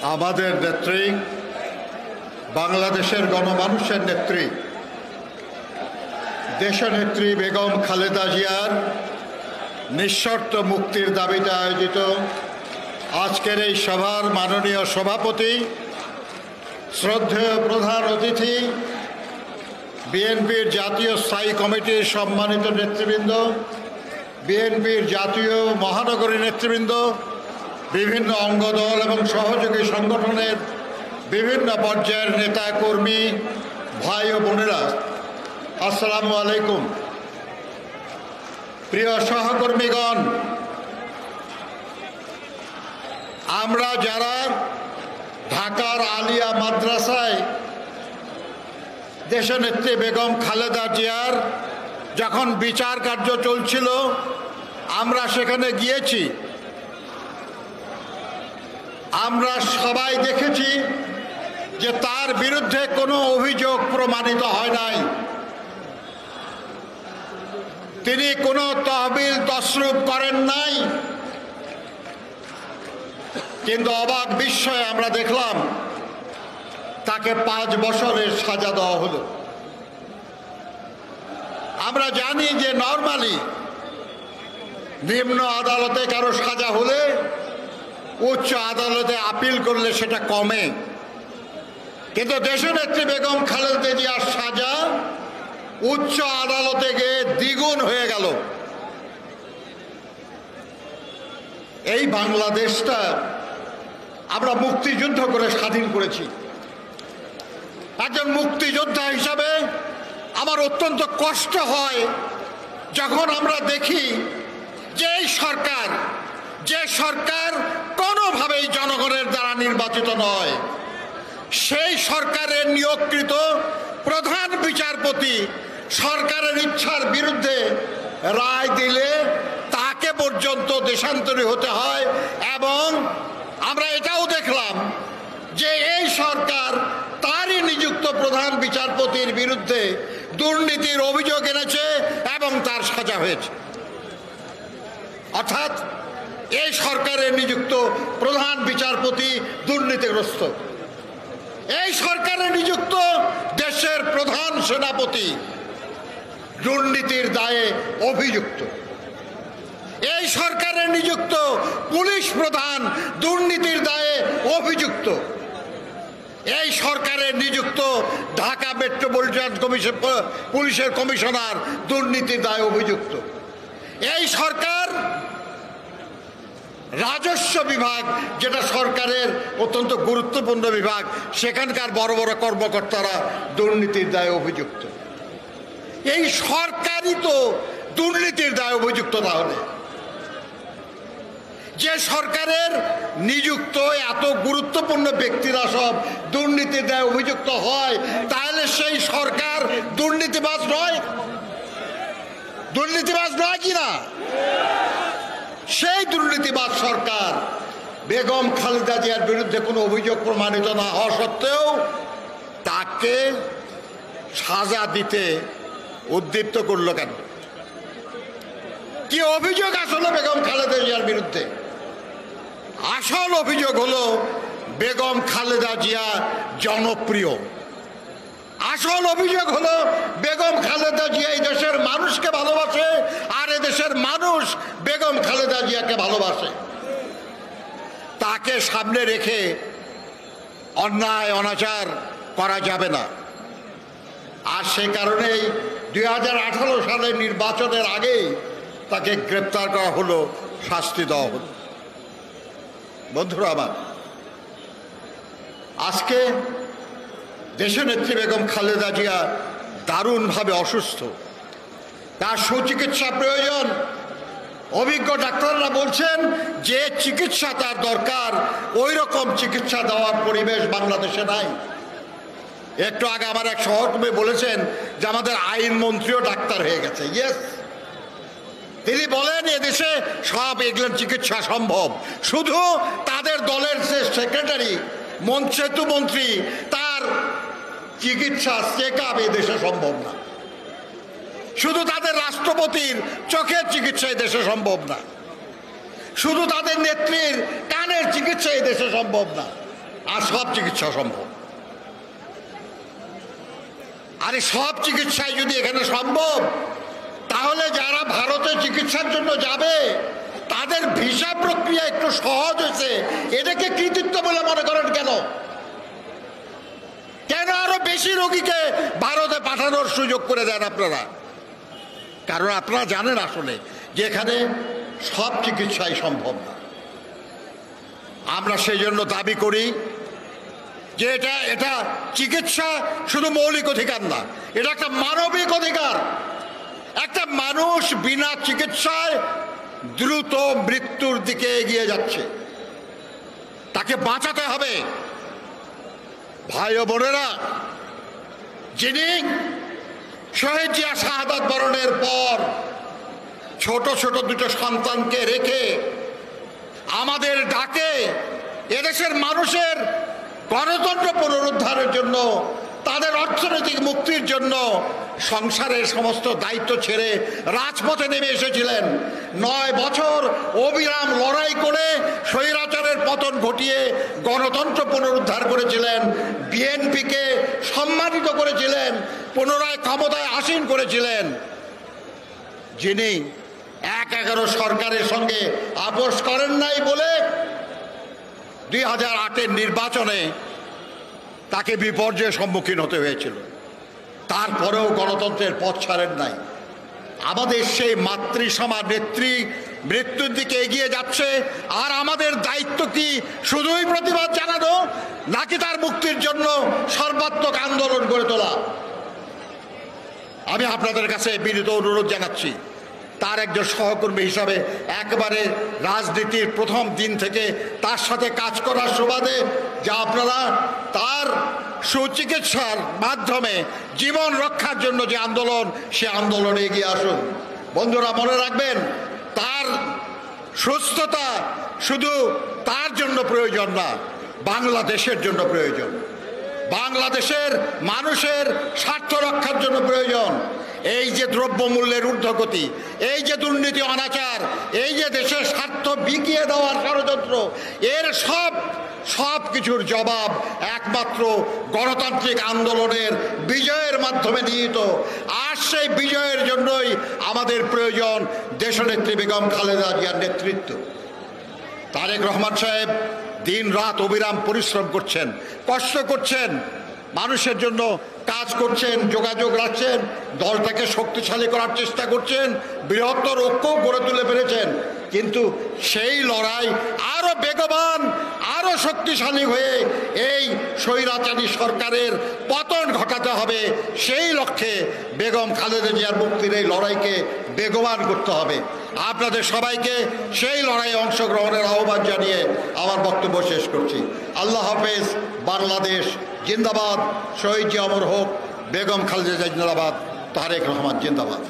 আমাদের নেত্রী, বাংলাদেশের গণমানুষের নেত্রী, দেশনেত্রী বেগম খালেদা জিয়ার নিঃশর্ত মুক্তির দাবিতে আয়োজিত আজকের এই সভার মাননীয় সভাপতি, শ্রদ্ধেয় প্রধান অতিথি, বিএনপির জাতীয় স্থায়ী কমিটির সম্মানিত নেতৃবৃন্দ, বিএনপির জাতীয় মহানগরী নেতৃবৃন্দ, বিভিন্ন অঙ্গদল এবং সহযোগী সংগঠনের বিভিন্ন পর্যায়ের নেতা কর্মী, ভাই ও বোনেরা, আসসালামু আলাইকুম। প্রিয় সহকর্মীগণ, আমরা যারা ঢাকার আলিয়া মাদ্রাসায় দেশনেত্রী বেগম খালেদা জিয়ার যখন বিচার কার্য চলছিল, আমরা সেখানে গিয়েছি। আমরা সবাই দেখেছি যে তার বিরুদ্ধে কোনো অভিযোগ প্রমাণিত হয় নাই। তিনি কোনো তহবিল তসরুপ করেন নাই। কিন্তু অবাক বিস্ময়ে আমরা দেখলাম তাকে 5 বছরের সাজা দেওয়া হলো। আমরা জানি যে নরমালি নিম্ন আদালতে কারো সাজা হলে উচ্চ আদালতে আপিল করলে সেটা কমে, কিন্তু দেশনেত্রী বেগম খালেদা জিয়ার সাজা উচ্চ আদালতে গিয়ে দ্বিগুণ হয়ে গেল। এই বাংলাদেশটা আমরা মুক্তিযুদ্ধ করে স্বাধীন করেছি। একজন মুক্তিযোদ্ধা হিসাবে আমার অত্যন্ত কষ্ট হয় যখন আমরা দেখি যে এই সরকার, যে সরকার কোনোভাবেই জনগণের দ্বারা নির্বাচিত নয়, সেই সরকারের নিয়োগকৃত প্রধান বিচারপতি সরকারের ইচ্ছার বিরুদ্ধে রায় দিলে তাকে পর্যন্ত দেশান্তরী হতে হয়। এবং আমরা এটাও দেখলাম যে এই সরকার তারই নিযুক্ত প্রধান বিচারপতির বিরুদ্ধে দুর্নীতির অভিযোগ এনেছে এবং তার সাজা হয়েছে। অর্থাৎ এই সরকারের নিযুক্ত প্রধান বিচারপতি দুর্নীতিগ্রস্ত। এই সরকারের নিযুক্ত দেশের প্রধান সেনাপতি দুর্নীতির দায়ে অভিযুক্ত। এই সরকারের নিযুক্ত পুলিশ প্রধান দুর্নীতির দায়ে অভিযুক্ত। এই সরকারের নিযুক্ত ঢাকা মেট্রোপলিটন পুলিশের কমিশনার দুর্নীতির দায়ে অভিযুক্ত। এই সরকার রাজস্ব বিভাগ, যেটা সরকারের অত্যন্ত গুরুত্বপূর্ণ বিভাগ, সেখানকার বড় বড় কর্মকর্তারা দুর্নীতির দায়ে অভিযুক্ত। এই সরকারই তো দুর্নীতির দায়ে অভিযুক্ত। তাহলে যে সরকারের নিযুক্ত এত গুরুত্বপূর্ণ ব্যক্তিরা সব দুর্নীতির দায়ে অভিযুক্ত হয়, তাহলে সেই সরকার দুর্নীতিবাজ নয়? দুর্নীতিবাজ নয় কিনা? সেই দুর্নীতিবাজ সরকার বেগম খালেদা জিয়ার বিরুদ্ধে কোনো অভিযোগ প্রমাণিত না হওয়া সত্ত্বেও তাকে সাজা দিতে উদ্দীপ্ত করলো কেন? কি অভিযোগ আসলে বেগম খালেদা জিয়ার বিরুদ্ধে? আসল অভিযোগ হলো বেগম খালেদা জিয়া জনপ্রিয়। আসল অভিযোগ হলো বেগম খালেদা জিয়া এই দেশের মানুষকে ভালোবাসে, আর এদেশের মানুষ বেগম খালেদা জিয়াকে ভালোবাসে। তাকে সামনে রেখে অন্যায় অনাচার করা যাবে না। আর সে কারণেই 2018 সালের নির্বাচনের আগেই তাকে গ্রেপ্তার করা হলো, শাস্তি দেওয়া হলো। বন্ধুরা আমার, আজকে দেশনেত্রী বেগম খালেদা জিয়া দারুণভাবে অসুস্থ। তার সুচিকিৎসা প্রয়োজন। অভিজ্ঞ ডাক্তাররা বলছেন যে চিকিৎসা তার দরকার, ওই রকম চিকিৎসা দেওয়ার পরিবেশ বাংলাদেশে নাই। একটু আগে আমার এক সহকর্মী বলেছেন যে আমাদের আইনমন্ত্রীও ডাক্তার হয়ে গেছে। ইয়েস, তিনি বলেন এদেশে সব এগুলোর চিকিৎসা সম্ভব, শুধু তাদের দলের যে সেক্রেটারি সেতু মন্ত্রী, তার চিকিৎসা চেক আপ এদেশে সম্ভব না। শুধু তাদের রাষ্ট্রপতির চোখের চিকিৎসা দেশে সম্ভব না। শুধু তাদের নেত্রীর কানের চিকিৎসা দেশে সম্ভব না। আর সব চিকিৎসা সম্ভব। আরে সব চিকিৎসায় যদি এখানে সম্ভব, তাহলে যারা ভারতে চিকিৎসার জন্য যাবে তাদের ভিসা প্রক্রিয়া একটু সহজ হয়েছে, এটাকে কৃতিত্ব বলে মনে করেন কেন? কেন আরো বেশি রোগীকে ভারতে পাঠানোর সুযোগ করে দেন আপনারা? কারণ আপনারা জানেন আসলে যে এখানে সব চিকিৎসাই সম্ভব না। আমরা সেই জন্য দাবি করি যে এটা চিকিৎসা শুধু মৌলিক অধিকার না, এটা একটা মানবিক অধিকার। একটা মানুষ বিনা চিকিৎসায় দ্রুত মৃত্যুর দিকে এগিয়ে যাচ্ছে, তাকে বাঁচাতে হবে। ভাই ও বোনেরা, যিনি শহীদ জিয়া শাহাদাত বরণের পর ছোট ছোট দুটো সন্তানকে রেখে আমাদের ডাকে এদেশের মানুষের গণতন্ত্র পুনরুদ্ধারের জন্য, তাদের অর্থনৈতিক মুক্তির জন্য সংসারের সমস্ত দায়িত্ব ছেড়ে রাজপথে নেমে এসেছিলেন, 9 বছর অবিরাম লড়াই করে স্বৈরাচারের পতন ঘটিয়ে গণতন্ত্র পুনরুদ্ধার করেছিলেন, বিএনপিকে সম্মানিত করেছিলেন, পুনরায় ক্ষমতায় আসীন করেছিলেন, যিনি 1-11 সরকারের সঙ্গে আপোষ করেন নাই বলে 2008-এর নির্বাচনে তাকে বিপর্যয়ের সম্মুখীন হতে হয়েছিল। তারপরেও গণতন্ত্রের পথ ছাড়েন নাই। আমাদের সেই মাতৃসমা নেত্রী মৃত্যুর দিকে এগিয়ে যাচ্ছে, আর আমাদের দায়িত্ব কি শুধুই প্রতিবাদ জানানো, নাকি তার মুক্তির জন্য সর্বাত্মক আন্দোলন গড়ে তোলা? আমি আপনাদের কাছে বিনীত অনুরোধ জানাচ্ছি, তার একজন সহকর্মী হিসাবে একবারে রাজনীতির প্রথম দিন থেকে তার সাথে কাজ করার সুবাদে, যা আপনারা তার সুচিকিৎসার মাধ্যমে জীবন রক্ষার জন্য যে আন্দোলন, সে আন্দোলনে এগিয়ে আসুন। বন্ধুরা, মনে রাখবেন, তার সুস্থতা শুধু তার জন্য প্রয়োজন না, বাংলাদেশের জন্য প্রয়োজন, বাংলাদেশের মানুষের স্বার্থ রক্ষার জন্য প্রয়োজন। এই যে দ্রব্যমূল্যের ঊর্ধ্বগতি, এই যে দুর্নীতি অনাচার, এই যে দেশের স্বার্থ বিকিয়ে দেওয়ার ষড়যন্ত্র, এর সব কিছুর জবাব একমাত্র গণতান্ত্রিক আন্দোলনের বিজয়ের মাধ্যমে নিহিত। আর সেই বিজয়ের জন্যই আমাদের প্রয়োজন দেশনেত্রী বেগম খালেদা জিয়ার নেতৃত্ব। তারেক রহমান সাহেব দিন রাত অবিরাম পরিশ্রম করছেন, কষ্ট করছেন, মানুষের জন্য কাজ করছেন, যোগাযোগ রাখছেন, দলটাকে শক্তিশালী করার চেষ্টা করছেন, বৃহত্তর ঐক্য গড়ে তুলে পেরেছেন। কিন্তু সেই লড়াই আরো বেগবান, আরো শক্তিশালী হয়ে এই স্বৈরাচারী সরকারের পতন ঘটাতে হবে। সেই লক্ষ্যে বেগম খালেদা জিয়ার মুক্তির এই লড়াইকে বেগবান করতে হবে। আপনাদের সবাইকে সেই লড়াইয়ে অংশগ্রহণের আহ্বান জানিয়ে আমার বক্তব্য শেষ করছি। আল্লাহ হাফেজ। বাংলাদেশ জিন্দাবাদ। শহীদ জিয়া অমর হোক। বেগম খালেদা জিয়া জিন্দাবাদ। তারেক রহমান জিন্দাবাদ।